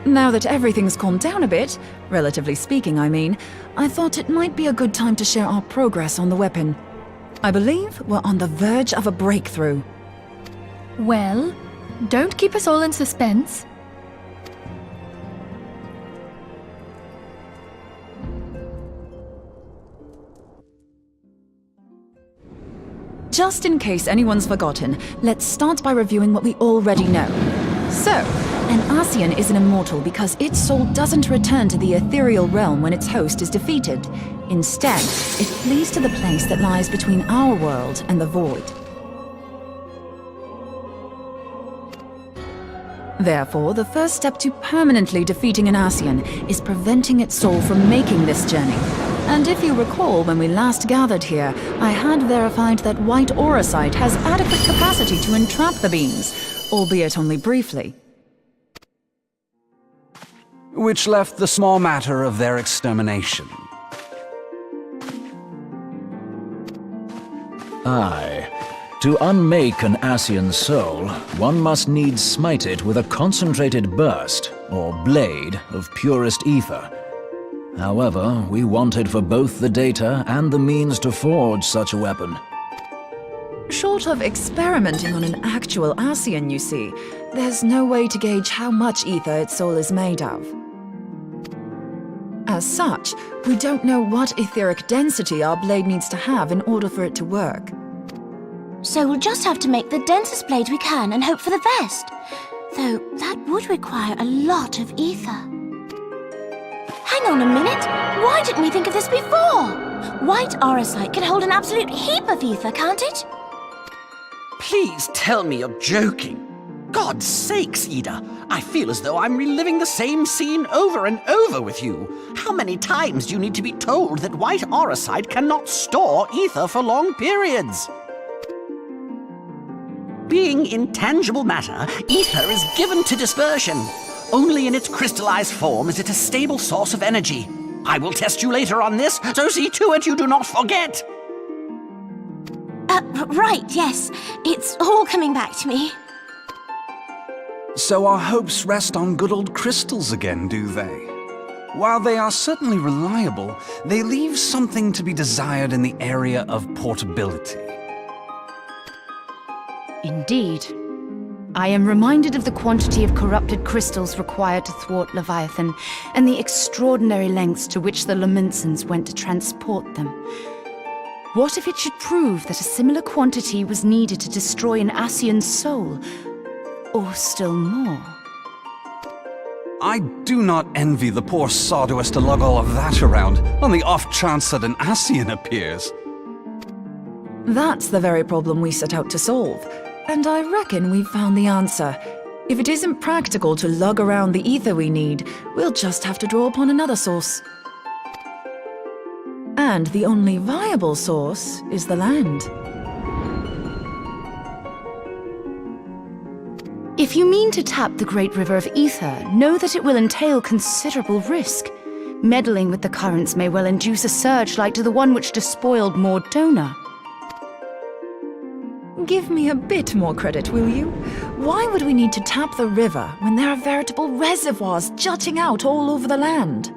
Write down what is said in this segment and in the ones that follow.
Now that everything's calmed down a bit, relatively speaking I mean, I thought it might be a good time to share our progress on the weapon. I believe we're on the verge of a breakthrough. Well, don't keep us all in suspense. Just in case anyone's forgotten, let's start by reviewing what we already know. So, an Ascian is an immortal because its soul doesn't return to the ethereal realm when its host is defeated. Instead, it flees to the place that lies between our world and the void. Therefore, the first step to permanently defeating an Ascian is preventing its soul from making this journey. And if you recall, when we last gathered here, I had verified that white auracite has adequate capacity to entrap the beams, albeit only briefly. Which left the small matter of their extermination. Aye. To unmake an Ascian soul, one must needs smite it with a concentrated burst, or blade, of purest ether. However, we wanted for both the data and the means to forge such a weapon. Short of experimenting on an actual Ascian, you see, there's no way to gauge how much ether its soul is made of. As such, we don't know what etheric density our blade needs to have in order for it to work. So we'll just have to make the densest blade we can and hope for the best. Though that would require a lot of ether. Hang on a minute! Why didn't we think of this before? White auracite can hold an absolute heap of ether, can't it? Please tell me you're joking. God's sakes, Ida. I feel as though I'm reliving the same scene over and over with you. How many times do you need to be told that white auracite cannot store ether for long periods? Being intangible matter, ether is given to dispersion. Only in its crystallized form is it a stable source of energy. I will test you later on this, so see to it you do not forget. Right, yes. It's all coming back to me. So our hopes rest on good old crystals again, do they? While they are certainly reliable, they leave something to be desired in the area of portability. Indeed. I am reminded of the quantity of corrupted crystals required to thwart Leviathan, and the extraordinary lengths to which the Lamentsons went to transport them. What if it should prove that a similar quantity was needed to destroy an Ascian's soul? Or still more? I do not envy the poor sod who has to lug all of that around, on the off chance that an Ascian appears. That's the very problem we set out to solve. And I reckon we've found the answer. If it isn't practical to lug around the ether we need, we'll just have to draw upon another source. And the only viable source is the land. If you mean to tap the Great River of Ether, know that it will entail considerable risk. Meddling with the currents may well induce a surge like to the one which despoiled Mordona. Give me a bit more credit, will you? Why would we need to tap the river when there are veritable reservoirs jutting out all over the land?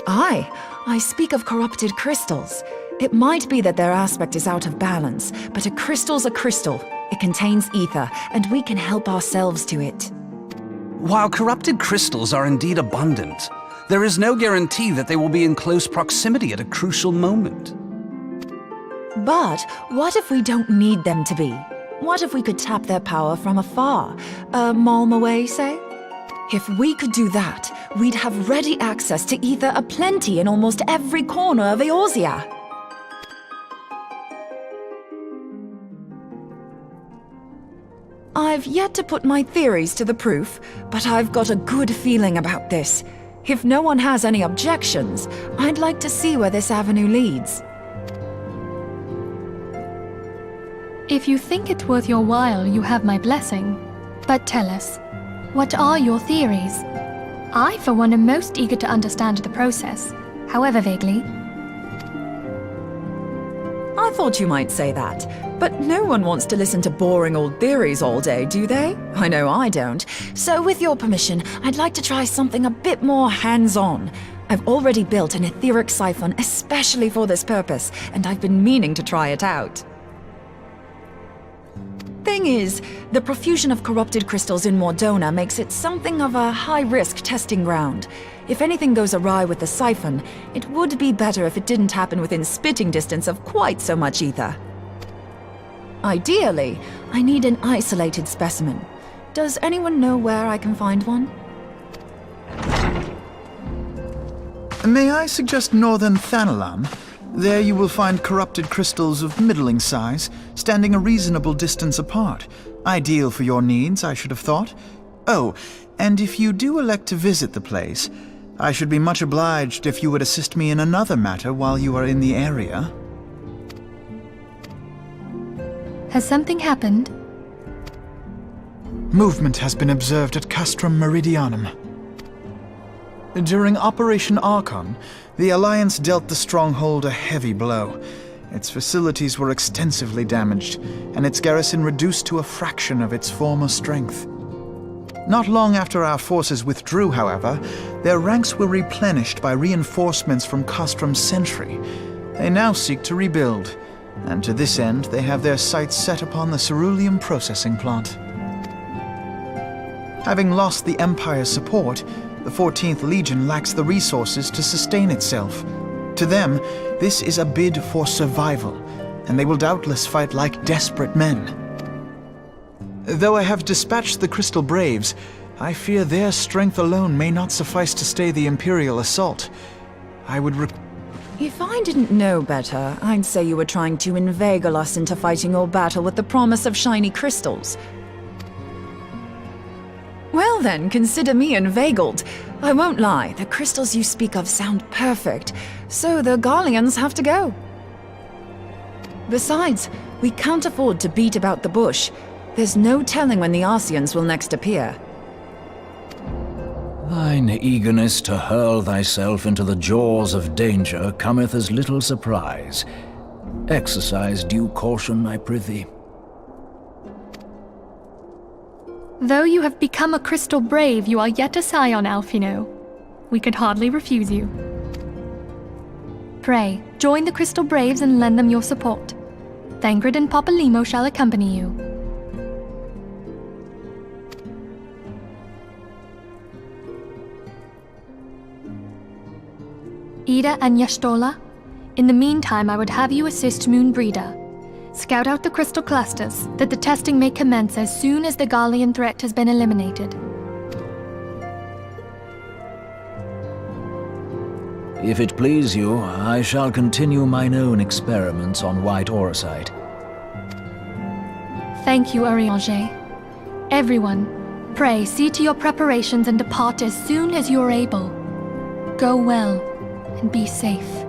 Aye, I speak of corrupted crystals. It might be that their aspect is out of balance, but a crystal's a crystal. It contains ether, and we can help ourselves to it. While corrupted crystals are indeed abundant, there is no guarantee that they will be in close proximity at a crucial moment. But what if we don't need them to be? What if we could tap their power from afar? A malm away, say? If we could do that, we'd have ready access to ether aplenty in almost every corner of Eorzea. I've yet to put my theories to the proof, but I've got a good feeling about this. If no one has any objections, I'd like to see where this avenue leads. If you think it worth your while, you have my blessing. But tell us, what are your theories? I, for one, am most eager to understand the process, however vaguely. I thought you might say that. But no one wants to listen to boring old theories all day, do they? I know I don't. So with your permission, I'd like to try something a bit more hands-on. I've already built an etheric siphon especially for this purpose, and I've been meaning to try it out. Thing is, the profusion of corrupted crystals in Mordona makes it something of a high-risk testing ground. If anything goes awry with the siphon, it would be better if it didn't happen within spitting distance of quite so much ether. Ideally, I need an isolated specimen. Does anyone know where I can find one? May I suggest northern Thanalan? There you will find corrupted crystals of middling size, standing a reasonable distance apart. Ideal for your needs, I should have thought. Oh, and if you do elect to visit the place, I should be much obliged if you would assist me in another matter while you are in the area. Has something happened? Movement has been observed at Castrum Meridianum. During Operation Archon, the Alliance dealt the stronghold a heavy blow. Its facilities were extensively damaged, and its garrison reduced to a fraction of its former strength. Not long after our forces withdrew, however, their ranks were replenished by reinforcements from Castrum's sentry. They now seek to rebuild, and to this end they have their sights set upon the ceruleum processing plant. Having lost the Empire's support, the 14th Legion lacks the resources to sustain itself. To them, this is a bid for survival, and they will doubtless fight like desperate men. Though I have dispatched the Crystal Braves, I fear their strength alone may not suffice to stay the Imperial assault. I would If I didn't know better, I'd say you were trying to inveigle us into fighting your battle with the promise of shiny crystals. Well then, consider me inveigled. I won't lie, the crystals you speak of sound perfect, so the Garleans have to go. Besides, we can't afford to beat about the bush. There's no telling when the Arceans will next appear. Thine eagerness to hurl thyself into the jaws of danger cometh as little surprise. Exercise due caution, I prithee. Though you have become a Crystal Brave, you are yet a scion, Alphino. We could hardly refuse you. Pray, join the Crystal Braves and lend them your support. Thangred and Papalymo shall accompany you. Ida and Yashtola, in the meantime I would have you assist Moonbreeder. Scout out the crystal clusters, that the testing may commence as soon as the Garlean threat has been eliminated. If it please you, I shall continue mine own experiments on white aurosite. Thank you, Urianger. Everyone, pray see to your preparations and depart as soon as you are able. Go well, and be safe.